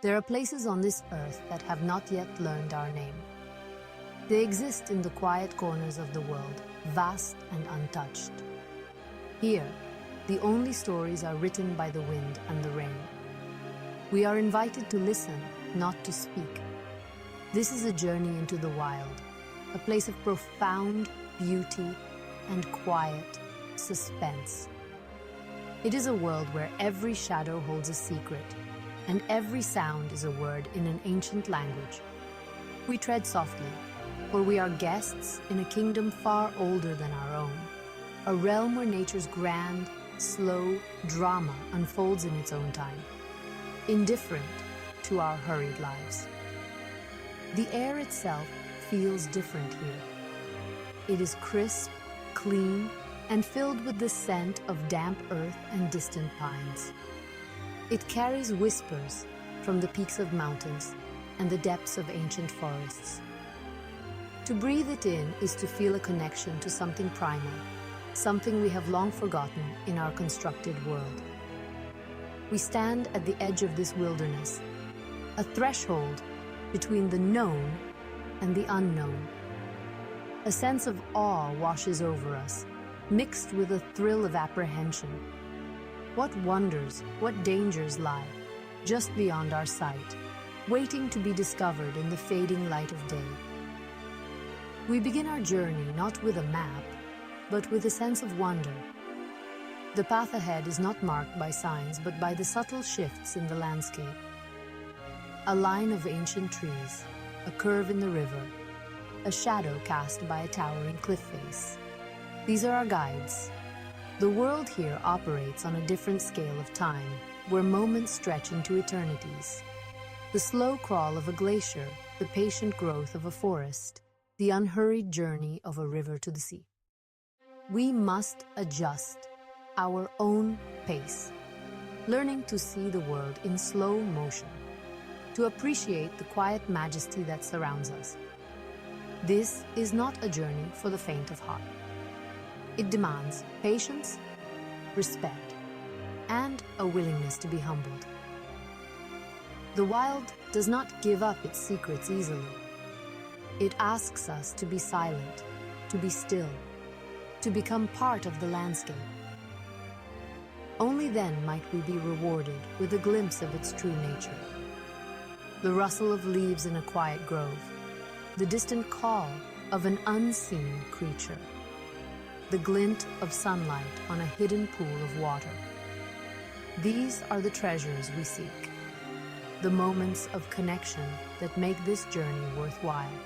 There are places on this earth that have not yet learned our name. They exist in the quiet corners of the world, vast and untouched. Here, the only stories are written by the wind and the rain. We are invited to listen, not to speak. This is a journey into the wild, a place of profound beauty and quiet suspense. It is a world where every shadow holds a secret, and every sound is a word in an ancient language. We tread softly, for we are guests in a kingdom far older than our own, a realm where nature's grand, slow drama unfolds in its own time, indifferent to our hurried lives. The air itself feels different here. It is crisp, clean, and filled with the scent of damp earth and distant pines. It carries whispers from the peaks of mountains and the depths of ancient forests. To breathe it in is to feel a connection to something primal, something we have long forgotten in our constructed world. We stand at the edge of this wilderness, a threshold between the known and the unknown. A sense of awe washes over us, mixed with a thrill of apprehension. What wonders, what dangers lie just beyond our sight, waiting to be discovered in the fading light of day. We begin our journey not with a map, but with a sense of wonder. The path ahead is not marked by signs, but by the subtle shifts in the landscape. A line of ancient trees, a curve in the river, a shadow cast by a towering cliff face. These are our guides. The world here operates on a different scale of time, where moments stretch into eternities. The slow crawl of a glacier, the patient growth of a forest, the unhurried journey of a river to the sea. We must adjust our own pace, learning to see the world in slow motion, to appreciate the quiet majesty that surrounds us. This is not a journey for the faint of heart. It demands patience, respect, and a willingness to be humbled. The wild does not give up its secrets easily. It asks us to be silent, to be still, to become part of the landscape. Only then might we be rewarded with a glimpse of its true nature. The rustle of leaves in a quiet grove, the distant call of an unseen creature, the glint of sunlight on a hidden pool of water. These are the treasures we seek, the moments of connection that make this journey worthwhile.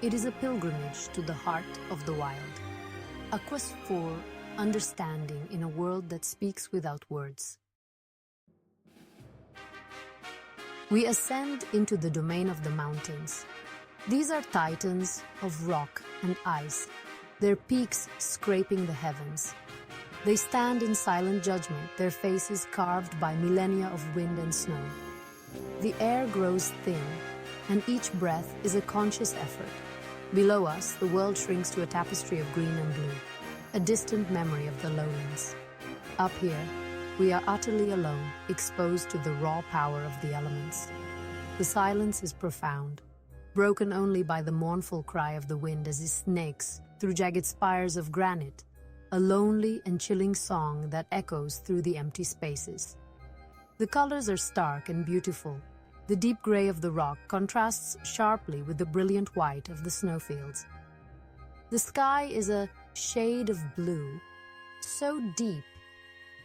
It is a pilgrimage to the heart of the wild, a quest for understanding in a world that speaks without words. We ascend into the domain of the mountains. These are titans of rock and ice, their peaks scraping the heavens. They stand in silent judgment, their faces carved by millennia of wind and snow. The air grows thin, and each breath is a conscious effort. Below us, the world shrinks to a tapestry of green and blue, a distant memory of the lowlands. Up here, we are utterly alone, exposed to the raw power of the elements. The silence is profound, broken only by the mournful cry of the wind as it snakes through jagged spires of granite, a lonely and chilling song that echoes through the empty spaces. The colors are stark and beautiful. The deep gray of the rock contrasts sharply with the brilliant white of the snowfields. The sky is a shade of blue, so deep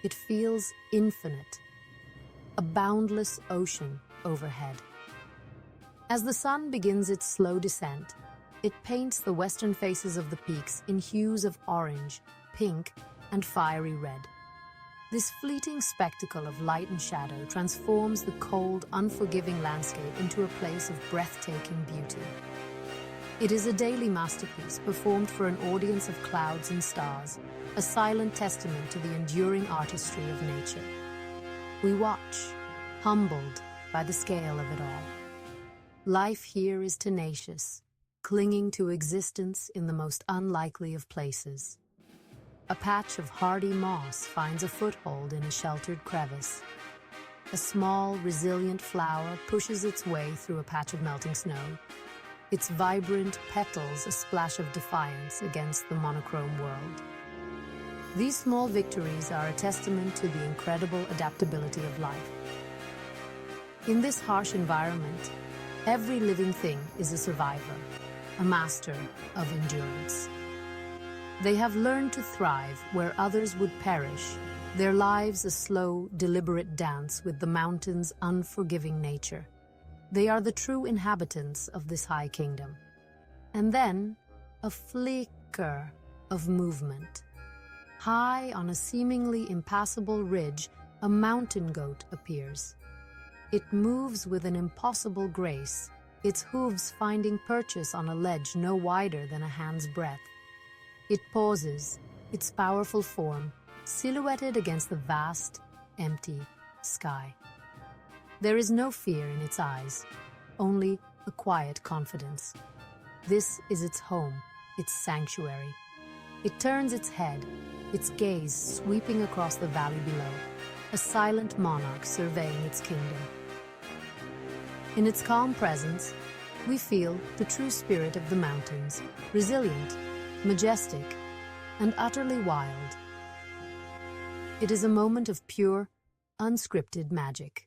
it feels infinite, a boundless ocean overhead. As the sun begins its slow descent, it paints the western faces of the peaks in hues of orange, pink, and fiery red. This fleeting spectacle of light and shadow transforms the cold, unforgiving landscape into a place of breathtaking beauty. It is a daily masterpiece performed for an audience of clouds and stars, a silent testament to the enduring artistry of nature. We watch, humbled by the scale of it all. Life here is tenacious, clinging to existence in the most unlikely of places. A patch of hardy moss finds a foothold in a sheltered crevice. a small, resilient flower pushes its way through a patch of melting snow, its vibrant petals a splash of defiance against the monochrome world. These small victories are a testament to the incredible adaptability of life. In this harsh environment, every living thing is a survivor, a master of endurance. They have learned to thrive where others would perish, their lives a slow, deliberate dance with the mountain's unforgiving nature. They are the true inhabitants of this high kingdom. And then, a flicker of movement. High on a seemingly impassable ridge, a mountain goat appears. It moves with an impossible grace, its hooves finding purchase on a ledge no wider than a hand's breadth. It pauses, its powerful form silhouetted against the vast, empty sky. There is no fear in its eyes, only a quiet confidence. This is its home, its sanctuary. It turns its head, its gaze sweeping across the valley below, a silent monarch surveying its kingdom. In its calm presence, we feel the true spirit of the mountains, resilient, majestic, and utterly wild. It is a moment of pure, unscripted magic.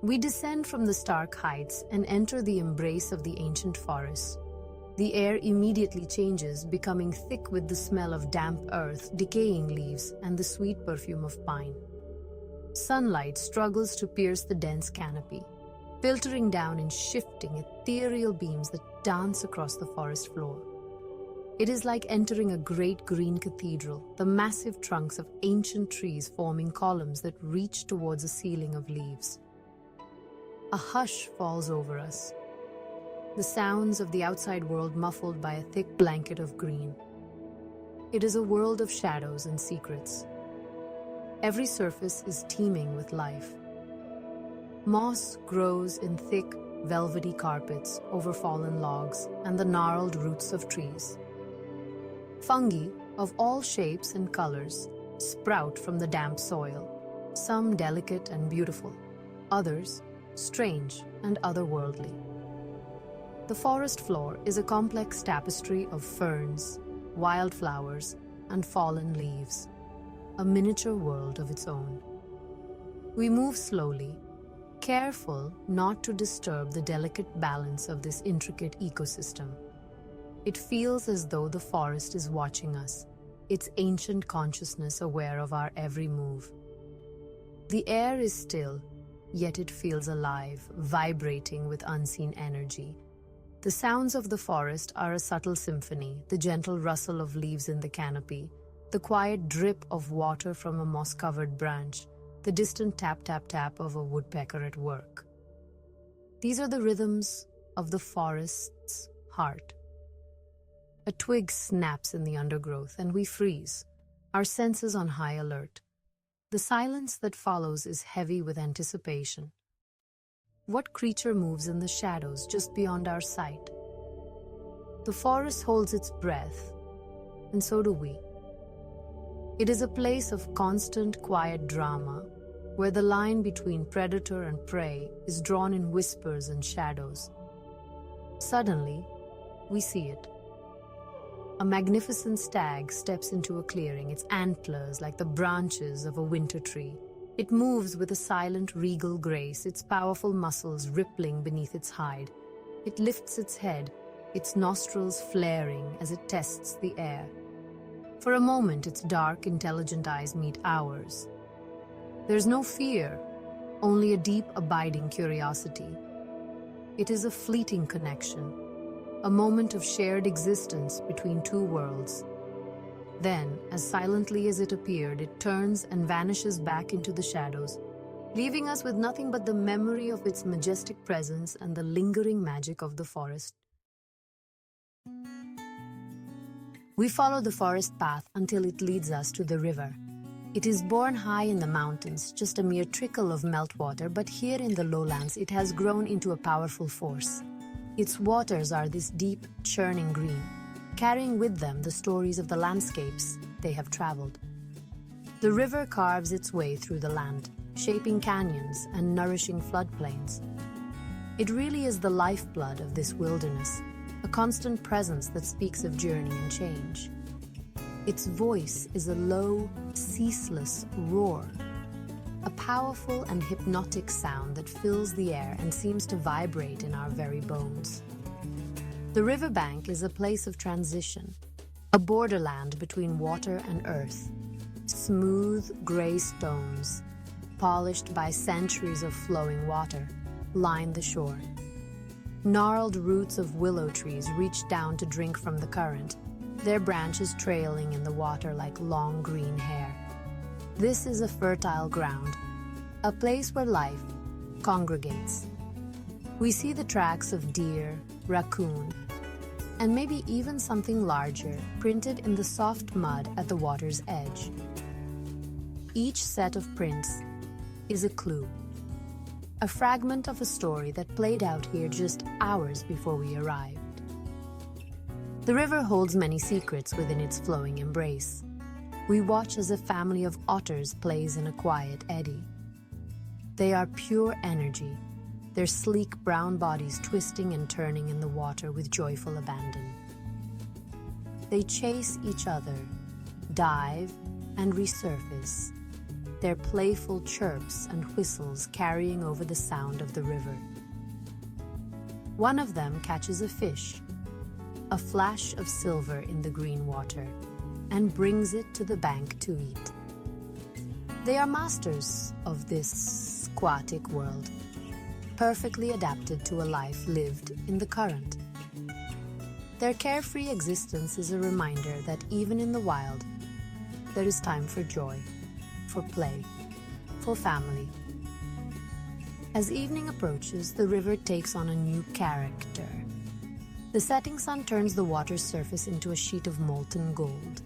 We descend from the stark heights and enter the embrace of the ancient forest. The air immediately changes, becoming thick with the smell of damp earth, decaying leaves, and the sweet perfume of pine. Sunlight struggles to pierce the dense canopy, filtering down in shifting, ethereal beams that dance across the forest floor. It is like entering a great green cathedral, the massive trunks of ancient trees forming columns that reach towards a ceiling of leaves. A hush falls over us, the sounds of the outside world muffled by a thick blanket of green. It is a world of shadows and secrets. Every surface is teeming with life. Moss grows in thick, velvety carpets over fallen logs and the gnarled roots of trees. Fungi of all shapes and colors sprout from the damp soil, some delicate and beautiful, others strange and otherworldly. The forest floor is a complex tapestry of ferns, wildflowers, and fallen leaves, a miniature world of its own. We move slowly, careful not to disturb the delicate balance of this intricate ecosystem. It feels as though the forest is watching us, its ancient consciousness aware of our every move. The air is still, yet it feels alive, vibrating with unseen energy. The sounds of the forest are a subtle symphony, the gentle rustle of leaves in the canopy, the quiet drip of water from a moss-covered branch, the distant tap-tap-tap of a woodpecker at work. These are the rhythms of the forest's heart. A twig snaps in the undergrowth and we freeze, our senses on high alert. The silence that follows is heavy with anticipation. What creature moves in the shadows just beyond our sight? The forest holds its breath, and so do we. It is a place of constant, quiet drama, where the line between predator and prey is drawn in whispers and shadows. Suddenly, we see it. A magnificent stag steps into a clearing, its antlers like the branches of a winter tree. It moves with a silent, regal grace, its powerful muscles rippling beneath its hide. It lifts its head, its nostrils flaring as it tests the air. For a moment, its dark, intelligent eyes meet ours. There's no fear, only a deep, abiding curiosity. It is a fleeting connection, a moment of shared existence between two worlds. Then, as silently as it appeared, it turns and vanishes back into the shadows, leaving us with nothing but the memory of its majestic presence and the lingering magic of the forest. We follow the forest path until it leads us to the river. It is born high in the mountains, just a mere trickle of meltwater, but here in the lowlands it has grown into a powerful force. Its waters are this deep, churning green, carrying with them the stories of the landscapes they have traveled. The river carves its way through the land, shaping canyons and nourishing floodplains. It really is the lifeblood of this wilderness, a constant presence that speaks of journey and change. Its voice is a low, ceaseless roar, a powerful and hypnotic sound that fills the air and seems to vibrate in our very bones. The riverbank is a place of transition, a borderland between water and earth. Smooth, gray stones, polished by centuries of flowing water, line the shore. Gnarled roots of willow trees reach down to drink from the current, their branches trailing in the water like long green hair. This is a fertile ground, a place where life congregates. We see the tracks of deer, raccoon, and maybe even something larger printed in the soft mud at the water's edge. Each set of prints is a clue, a fragment of a story that played out here just hours before we arrived. The river holds many secrets within its flowing embrace. We watch as a family of otters plays in a quiet eddy. They are pure energy, their sleek brown bodies twisting and turning in the water with joyful abandon. They chase each other, dive, and resurface, their playful chirps and whistles carrying over the sound of the river. One of them catches a fish, a flash of silver in the green water, and brings it to the bank to eat. They are masters of this aquatic world, perfectly adapted to a life lived in the current. Their carefree existence is a reminder that even in the wild, there is time for joy, for play, for family. As evening approaches, the river takes on a new character. The setting sun turns the water's surface into a sheet of molten gold.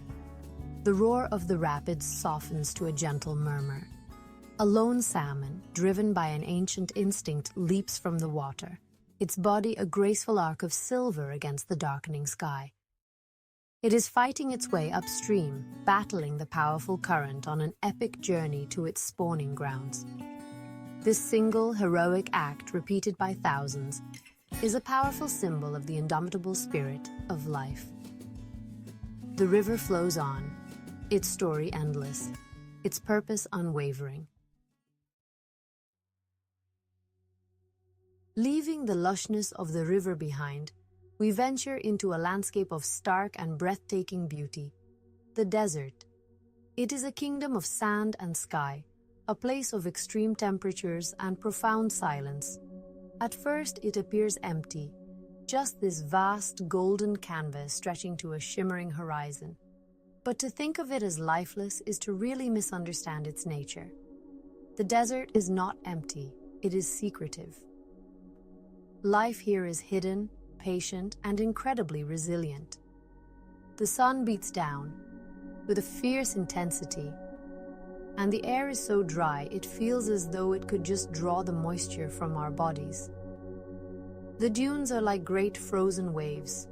The roar of the rapids softens to a gentle murmur. A lone salmon, driven by an ancient instinct, leaps from the water, its body a graceful arc of silver against the darkening sky. It is fighting its way upstream, battling the powerful current on an epic journey to its spawning grounds. This single heroic act, repeated by thousands, is a powerful symbol of the indomitable spirit of life. The river flows on, its story endless, its purpose unwavering. Leaving the lushness of the river behind, we venture into a landscape of stark and breathtaking beauty, the desert. It is a kingdom of sand and sky, a place of extreme temperatures and profound silence. At first, it appears empty, just this vast golden canvas stretching to a shimmering horizon. But to think of it as lifeless is to really misunderstand its nature. The desert is not empty, it is secretive. Life here is hidden, patient, and incredibly resilient. The sun beats down with a fierce intensity, and the air is so dry it feels as though it could just draw the moisture from our bodies. The dunes are like great frozen waves,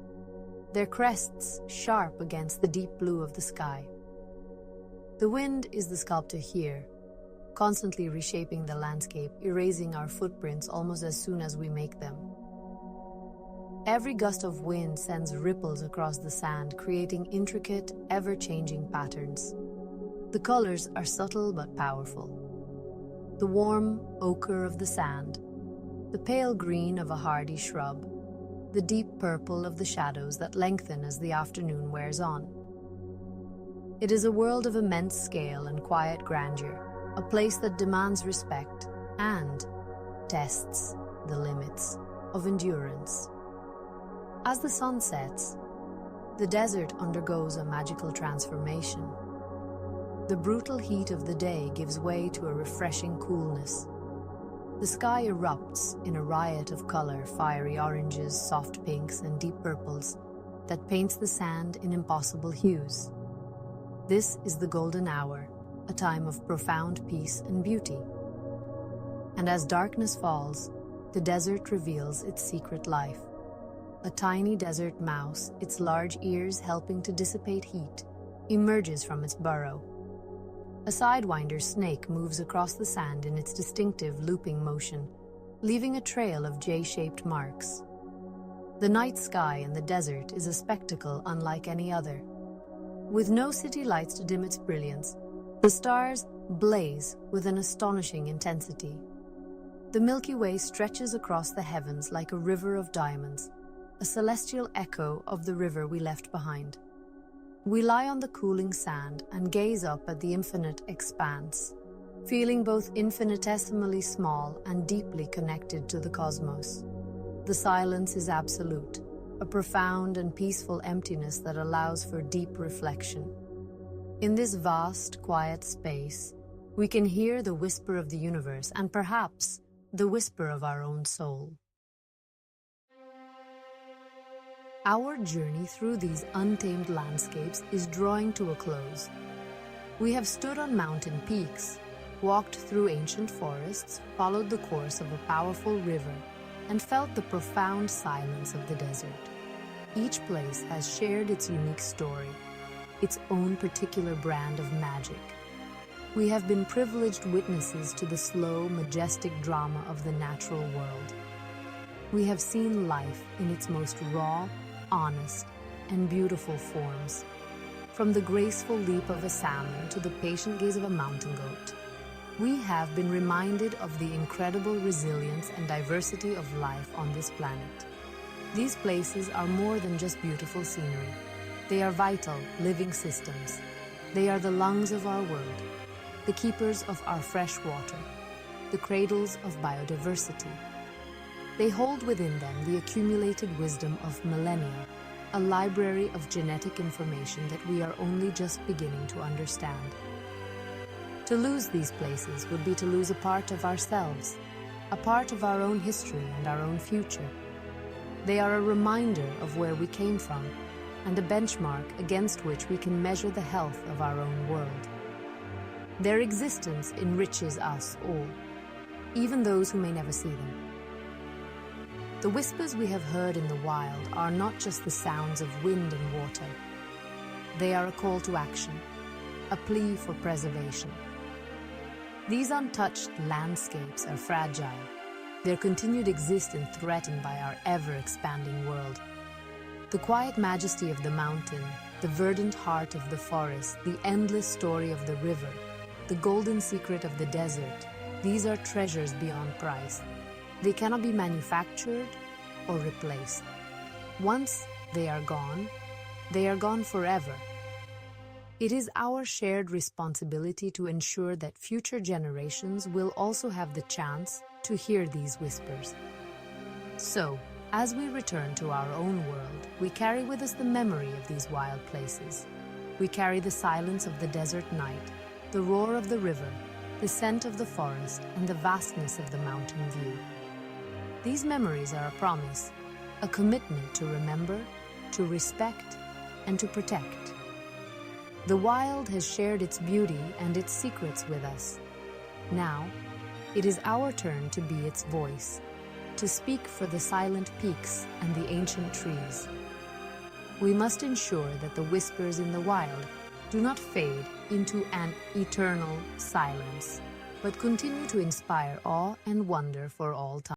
their crests sharp against the deep blue of the sky. The wind is the sculptor here, constantly reshaping the landscape, erasing our footprints almost as soon as we make them. Every gust of wind sends ripples across the sand, creating intricate, ever-changing patterns. The colors are subtle but powerful. The warm ochre of the sand, the pale green of a hardy shrub, the deep purple of the shadows that lengthen as the afternoon wears on. It is a world of immense scale and quiet grandeur, a place that demands respect and tests the limits of endurance. As the sun sets, the desert undergoes a magical transformation. The brutal heat of the day gives way to a refreshing coolness. The sky erupts in a riot of color, fiery oranges, soft pinks, and deep purples that paints the sand in impossible hues. This is the golden hour, a time of profound peace and beauty. And as darkness falls, the desert reveals its secret life. A tiny desert mouse, its large ears helping to dissipate heat, emerges from its burrow. A sidewinder snake moves across the sand in its distinctive looping motion, leaving a trail of J-shaped marks. The night sky in the desert is a spectacle unlike any other. With no city lights to dim its brilliance, the stars blaze with an astonishing intensity. The Milky Way stretches across the heavens like a river of diamonds, a celestial echo of the river we left behind. We lie on the cooling sand and gaze up at the infinite expanse, feeling both infinitesimally small and deeply connected to the cosmos. The silence is absolute, a profound and peaceful emptiness that allows for deep reflection. In this vast, quiet space, we can hear the whisper of the universe and perhaps the whisper of our own soul. Our journey through these untamed landscapes is drawing to a close. We have stood on mountain peaks, walked through ancient forests, followed the course of a powerful river, and felt the profound silence of the desert. Each place has shared its unique story, its own particular brand of magic. We have been privileged witnesses to the slow, majestic drama of the natural world. We have seen life in its most raw, honest, and beautiful forms, from the graceful leap of a salmon to the patient gaze of a mountain goat. We have been reminded of the incredible resilience and diversity of life on this planet. These places are more than just beautiful scenery. They are vital, living systems. They are the lungs of our world, the keepers of our fresh water, the cradles of biodiversity. They hold within them the accumulated wisdom of millennia, a library of genetic information that we are only just beginning to understand. To lose these places would be to lose a part of ourselves, a part of our own history and our own future. They are a reminder of where we came from and a benchmark against which we can measure the health of our own world. Their existence enriches us all, even those who may never see them. The whispers we have heard in the wild are not just the sounds of wind and water. They are a call to action, a plea for preservation. These untouched landscapes are fragile, their continued existence threatened by our ever-expanding world. The quiet majesty of the mountain, the verdant heart of the forest, the endless story of the river, the golden secret of the desert, these are treasures beyond price. They cannot be manufactured or replaced. Once they are gone forever. It is our shared responsibility to ensure that future generations will also have the chance to hear these whispers. So, as we return to our own world, we carry with us the memory of these wild places. We carry the silence of the desert night, the roar of the river, the scent of the forest, and the vastness of the mountain view. These memories are a promise, a commitment to remember, to respect, and to protect. The wild has shared its beauty and its secrets with us. Now, it is our turn to be its voice, to speak for the silent peaks and the ancient trees. We must ensure that the whispers in the wild do not fade into an eternal silence, but continue to inspire awe and wonder for all time.